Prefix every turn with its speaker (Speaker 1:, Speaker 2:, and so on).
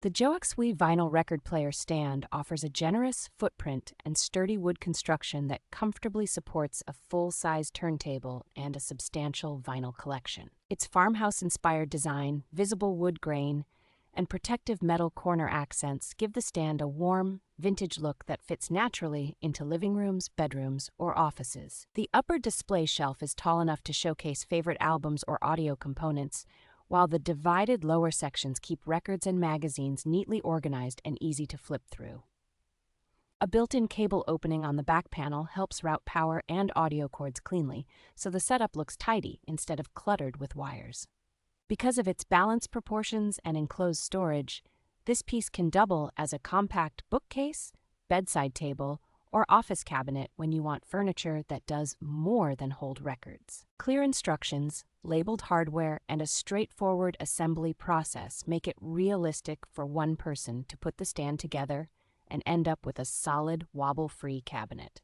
Speaker 1: The Joaxswe vinyl record player stand offers a generous footprint and sturdy wood construction that comfortably supports a full-size turntable and a substantial vinyl collection. Its farmhouse-inspired design, visible wood grain, and protective metal corner accents give the stand a warm, vintage look that fits naturally into living rooms, bedrooms, or offices. The upper display shelf is tall enough to showcase favorite albums or audio components, while the divided lower sections keep records and magazines neatly organized and easy to flip through. A built-in cable opening on the back panel helps route power and audio cords cleanly, so the setup looks tidy instead of cluttered with wires. Because of its balanced proportions and enclosed storage, this piece can double as a compact bookcase, bedside table, or office cabinet when you want furniture that does more than hold records. Clear instructions, labeled hardware, and a straightforward assembly process make it realistic for one person to put the stand together and end up with a solid, wobble-free cabinet.